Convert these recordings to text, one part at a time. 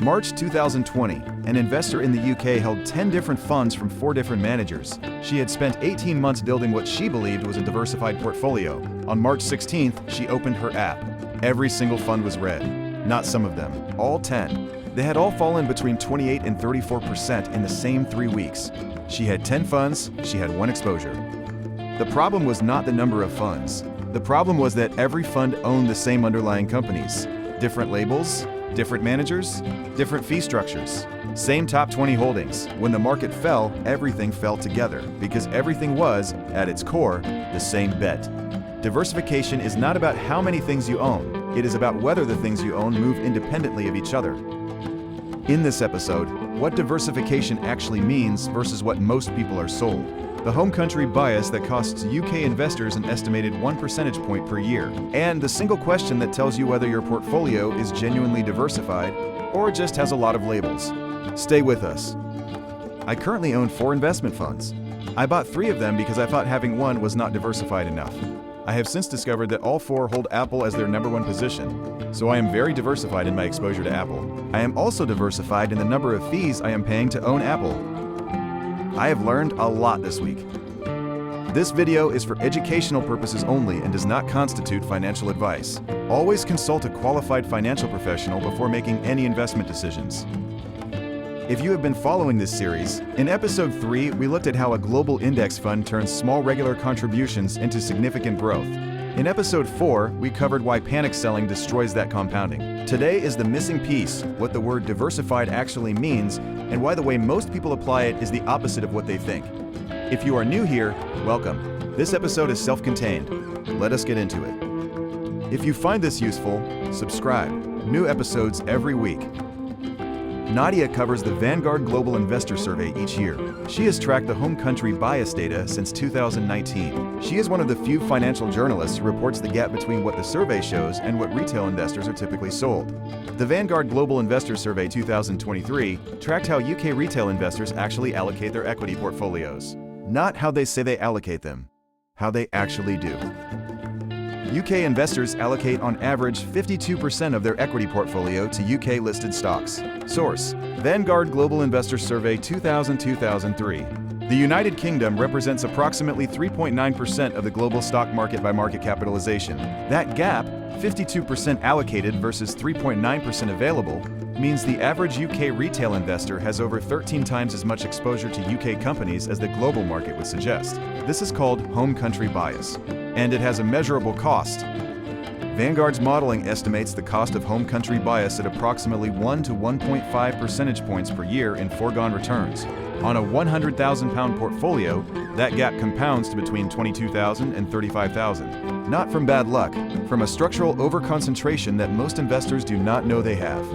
March 2020, an investor in the UK held 10 different funds from 4 different managers. She had spent 18 months building what she believed was a diversified portfolio. On March 16th, she opened her app. Every single fund was red. Not some of them, all 10. They had all fallen between 28 and 34% in the same 3 weeks. She had 10 funds, she had 1 exposure. The problem was not the number of funds. The problem was that every fund owned the same underlying companies. Different labels, different managers, different fee structures. Same top 20 holdings. When the market fell, everything fell together because everything was, at its core, the same bet. Diversification is not about how many things you own. It is about whether the things you own move independently of each other. In this episode, what diversification actually means versus what most people are sold. The home country bias that costs UK investors an estimated 1 percentage point per year, and the single question that tells you whether your portfolio is genuinely diversified or just has a lot of labels. Stay with us. I currently own 4 investment funds. I bought 3 of them because I thought having one was not diversified enough. I have since discovered that all 4 hold Apple as their #1 position, so I am very diversified in my exposure to Apple. I am also diversified in the number of fees I am paying to own Apple. I have learned a lot this week. This video is for educational purposes only and does not constitute financial advice. Always consult a qualified financial professional before making any investment decisions. If you have been following this series, in episode 3 we looked at how a global index fund turns small regular contributions into significant growth. In episode 4, we covered why panic selling destroys that compounding. Today is the missing piece, what the word diversified actually means, and why the way most people apply it is the opposite of what they think. If you are new here, welcome. This episode is self-contained. Let us get into it. If you find this useful, subscribe. New episodes every week. Nadia covers the Vanguard Global Investor Survey each year. She has tracked the home country bias data since 2019. She is one of the few financial journalists who reports the gap between what the survey shows and what retail investors are typically sold. The Vanguard Global Investor Survey 2023 tracked how UK retail investors actually allocate their equity portfolios. Not how they say they allocate them, how they actually do. UK investors allocate on average 52% of their equity portfolio to UK-listed stocks. Source: Vanguard Global Investor Survey 2000-2003. The United Kingdom represents approximately 3.9% of the global stock market by market capitalization. That gap, 52% allocated versus 3.9% available, means the average UK retail investor has over 13 times as much exposure to UK companies as the global market would suggest. This is called home country bias, and it has a measurable cost. Vanguard's modeling estimates the cost of home country bias at approximately 1 to 1.5 percentage points per year in foregone returns. On a £100,000 portfolio, that gap compounds to between $22,000 and $35,000. Not from bad luck, from a structural overconcentration that most investors do not know they have.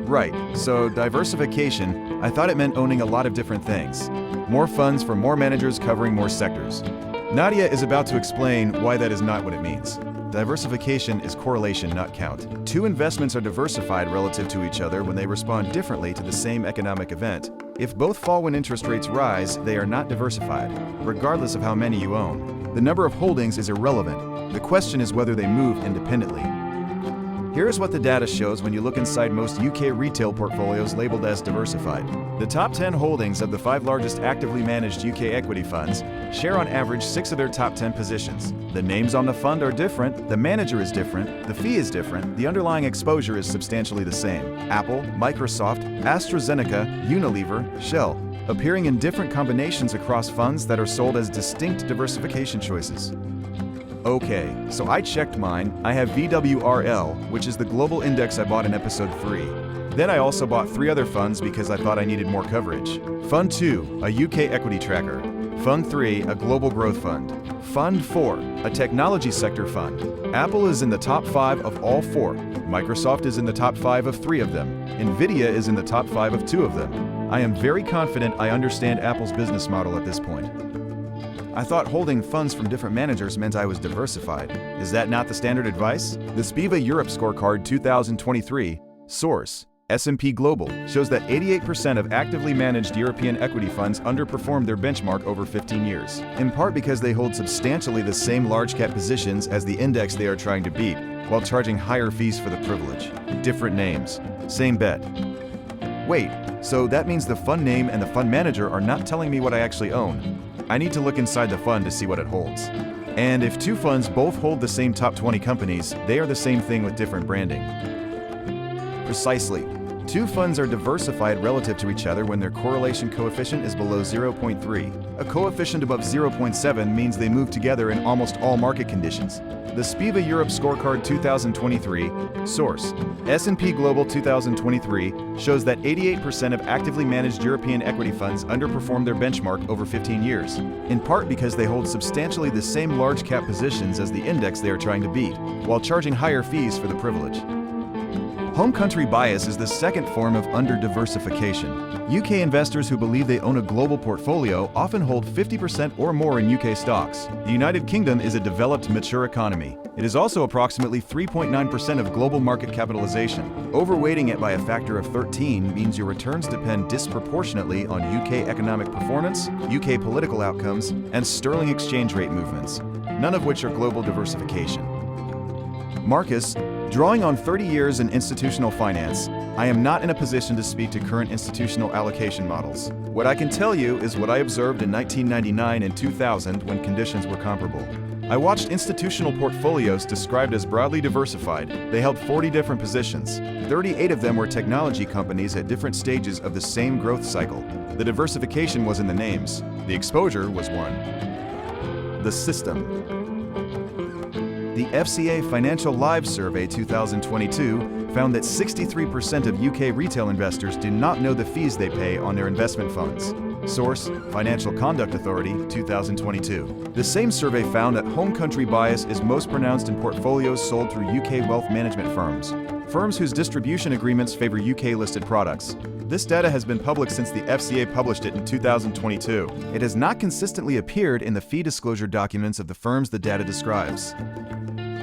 Right, so diversification, I thought it meant owning a lot of different things. More funds for more managers covering more sectors. Nadia is about to explain why that is not what it means. Diversification is correlation, not count. 2 investments are diversified relative to each other when they respond differently to the same economic event. If both fall when interest rates rise, they are not diversified, regardless of how many you own. The number of holdings is irrelevant. The question is whether they move independently. Here's what the data shows when you look inside most UK retail portfolios labeled as diversified. The top 10 holdings of the 5 largest actively managed UK equity funds share on average 6 of their top 10 positions. The names on the fund are different, the manager is different, the fee is different, the underlying exposure is substantially the same. Apple, Microsoft, AstraZeneca, Unilever, Shell, appearing in different combinations across funds that are sold as distinct diversification choices. Okay, so I checked mine. I have VWRL, which is the global index I bought in episode 3. Then I also bought 3 other funds because I thought I needed more coverage. Fund 2, a UK equity tracker. Fund 3, a global growth fund. Fund 4, a technology sector fund. Apple is in the top 5 of all 4. Microsoft is in the top 5 of 3 of them. Nvidia is in the top 5 of 2 of them. I am very confident I understand Apple's business model at this point. I thought holding funds from different managers meant I was diversified. Is that not the standard advice? The SPIVA Europe Scorecard 2023, source: S&P Global, shows that 88% of actively managed European equity funds underperformed their benchmark over 15 years, in part because they hold substantially the same large-cap positions as the index they are trying to beat, while charging higher fees for the privilege. Different names, same bet. Wait, so that means the fund name and the fund manager are not telling me what I actually own. I need to look inside the fund to see what it holds. And if two funds both hold the same top 20 companies, they are the same thing with different branding. Precisely. Two funds are diversified relative to each other when their correlation coefficient is below 0.3. A coefficient above 0.7 means they move together in almost all market conditions. The SPIVA Europe Scorecard 2023, source, S&P Global 2023, shows that 88% of actively managed European equity funds underperform their benchmark over 15 years, in part because they hold substantially the same large-cap positions as the index they are trying to beat, while charging higher fees for the privilege. Home country bias is the second form of under-diversification. UK investors who believe they own a global portfolio often hold 50% or more in UK stocks. The United Kingdom is a developed, mature economy. It is also approximately 3.9% of global market capitalization. Overweighting it by a factor of 13 means your returns depend disproportionately on UK economic performance, UK political outcomes, and sterling exchange rate movements, none of which are global diversification. Marcus, drawing on 30 years in institutional finance, I am not in a position to speak to current institutional allocation models. What I can tell you is what I observed in 1999 and 2000 when conditions were comparable. I watched institutional portfolios described as broadly diversified. They held 40 different positions. 38 of them were technology companies at different stages of the same growth cycle. The diversification was in the names. The exposure was one. The system. The FCA Financial Lives Survey 2022 found that 63% of UK retail investors do not know the fees they pay on their investment funds. Source, Financial Conduct Authority, 2022. The same survey found that home country bias is most pronounced in portfolios sold through UK wealth management firms, firms whose distribution agreements favor UK-listed products. This data has been public since the FCA published it in 2022. It has not consistently appeared in the fee disclosure documents of the firms the data describes.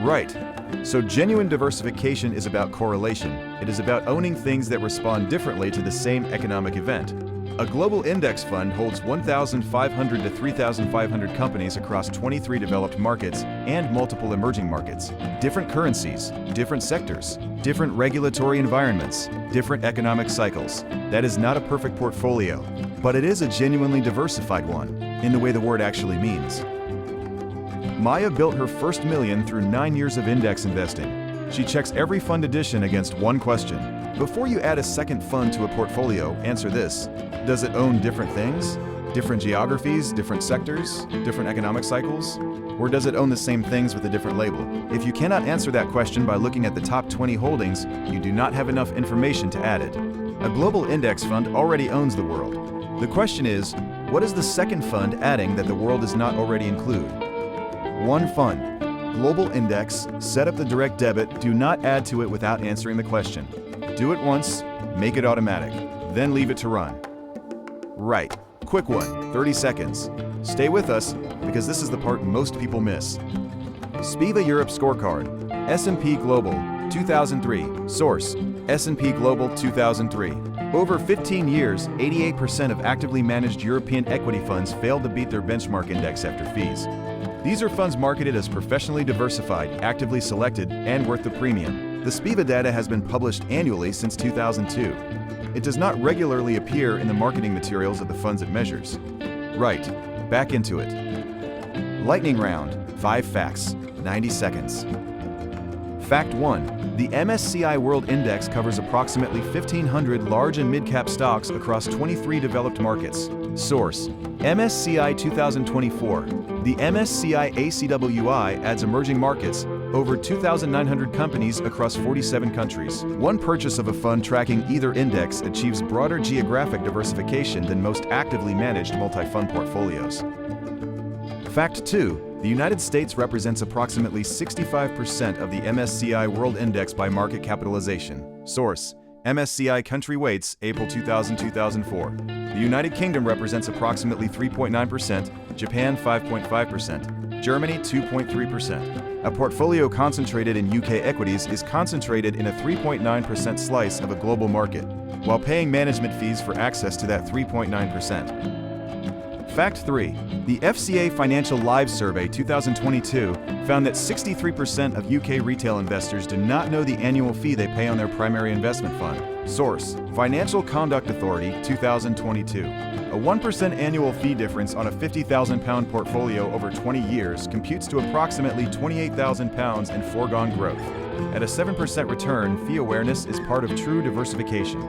Right. So genuine diversification is about correlation. It is about owning things that respond differently to the same economic event. A global index fund holds 1,500 to 3,500 companies across 23 developed markets and multiple emerging markets, different currencies, different sectors, different regulatory environments, different economic cycles. That is not a perfect portfolio, but it is a genuinely diversified one, in the way the word actually means. Maya built her first million through 9 years of index investing. She checks every fund addition against one question. Before you add a second fund to a portfolio, answer this. Does it own different things? Different geographies, different sectors, different economic cycles? Or does it own the same things with a different label? If you cannot answer that question by looking at the top 20 holdings, you do not have enough information to add it. A global index fund already owns the world. The question is, what is the second fund adding that the world does not already include? One fund, global index, set up the direct debit, do not add to it without answering the question. Do it once, make it automatic, then leave it to run. Right, quick one, 30 seconds. Stay with us, because this is the part most people miss. SPIVA Europe Scorecard, S&P Global, 2003, source, S&P Global 2003. Over 15 years, 88% of actively managed European equity funds failed to beat their benchmark index after fees. These are funds marketed as professionally diversified, actively selected, and worth the premium. The SPIVA data has been published annually since 2002. It does not regularly appear in the marketing materials of the funds it measures. Right, back into it. Lightning round, 5 facts, 90 seconds. Fact 1. The MSCI World Index covers approximately 1,500 large and mid-cap stocks across 23 developed markets. Source: MSCI 2024. The MSCI ACWI adds emerging markets, over 2,900 companies across 47 countries. One purchase of a fund tracking either index achieves broader geographic diversification than most actively managed multi-fund portfolios. Fact 2. The United States represents approximately 65% of the MSCI World Index by market capitalization. Source: MSCI Country Weights, April 2000-2004. The United Kingdom represents approximately 3.9%, Japan 5.5%, Germany 2.3%. A portfolio concentrated in UK equities is concentrated in a 3.9% slice of a global market, while paying management fees for access to that 3.9%. Fact 3. The FCA Financial Lives Survey 2022 found that 63% of UK retail investors do not know the annual fee they pay on their primary investment fund. Source: Financial Conduct Authority 2022. A 1% annual fee difference on a £50,000 portfolio over 20 years computes to approximately £28,000 in foregone growth. At a 7% return, fee awareness is part of true diversification.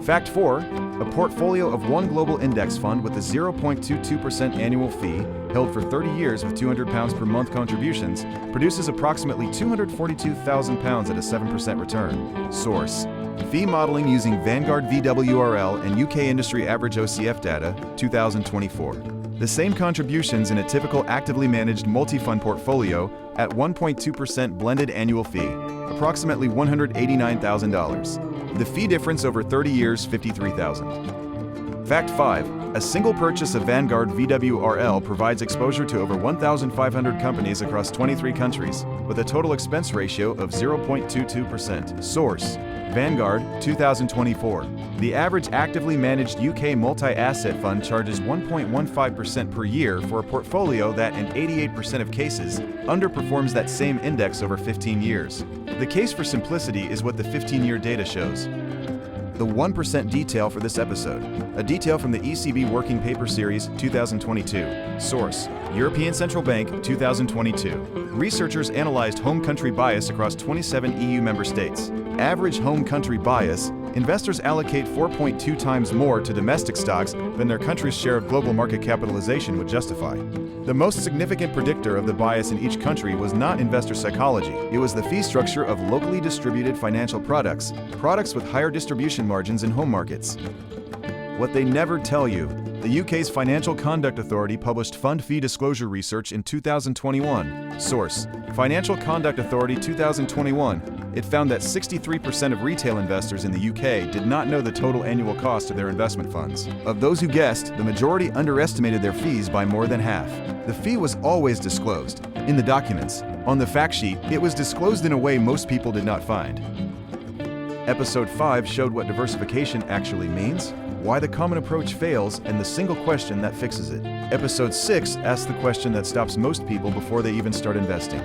Fact 4. A portfolio of one global index fund with a 0.22% annual fee, held for 30 years with £200 per month contributions, produces approximately £242,000 at a 7% return. Source: Fee modeling using Vanguard VWRL and UK industry average OCF data, 2024. The same contributions in a typical actively managed multi-fund portfolio at 1.2% blended annual fee, approximately $189,000. The fee difference over 30 years, $53,000. Fact 5. A single purchase of Vanguard VWRL provides exposure to over 1,500 companies across 23 countries, with a total expense ratio of 0.22%. Source: Vanguard, 2024. The average actively managed UK multi-asset fund charges 1.15% per year for a portfolio that, in 88% of cases, underperforms that same index over 15 years. The case for simplicity is what the 15-year data shows. The 1% detail for this episode. A detail from the ECB Working Paper Series 2022. Source: European Central Bank 2022. Researchers analyzed home country bias across 27 EU member states. Average home country bias: investors allocate 4.2 times more to domestic stocks than their country's share of global market capitalization would justify. The most significant predictor of the bias in each country was not investor psychology. It was the fee structure of locally distributed financial products, products with higher distribution margins in home markets. What they never tell you: the UK's Financial Conduct Authority published fund fee disclosure research in 2021. Source: Financial Conduct Authority 2021. It found that 63% of retail investors in the UK did not know the total annual cost of their investment funds. Of those who guessed, the majority underestimated their fees by more than half. The fee was always disclosed. In the documents. On the fact sheet, it was disclosed in a way most people did not find. Episode 5 showed what diversification actually means, why the common approach fails, and the single question that fixes it. Episode 6 asked the question that stops most people before they even start investing.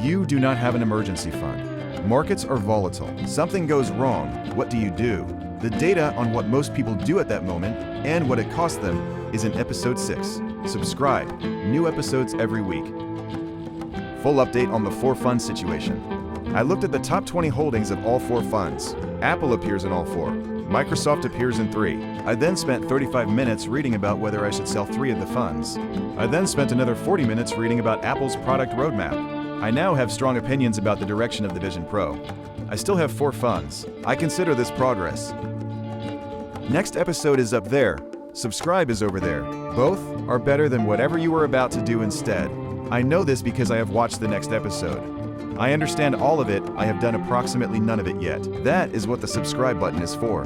You do not have an emergency fund. Markets are volatile. Something goes wrong. What do you do? The data on what most people do at that moment and what it costs them is in Episode 6. Subscribe. New episodes every week. Full update on the 4 fund situation. I looked at the top 20 holdings of all 4 funds. Apple appears in all 4. Microsoft appears in 3. I then spent 35 minutes reading about whether I should sell 3 of the funds. I then spent another 40 minutes reading about Apple's product roadmap. I now have strong opinions about the direction of the Vision Pro. I still have 4 funds. I consider this progress. Next episode is up there. Subscribe is over there. Both are better than whatever you were about to do instead. I know this because I have watched the next episode. I understand all of it. I have done approximately none of it yet. That is what the subscribe button is for.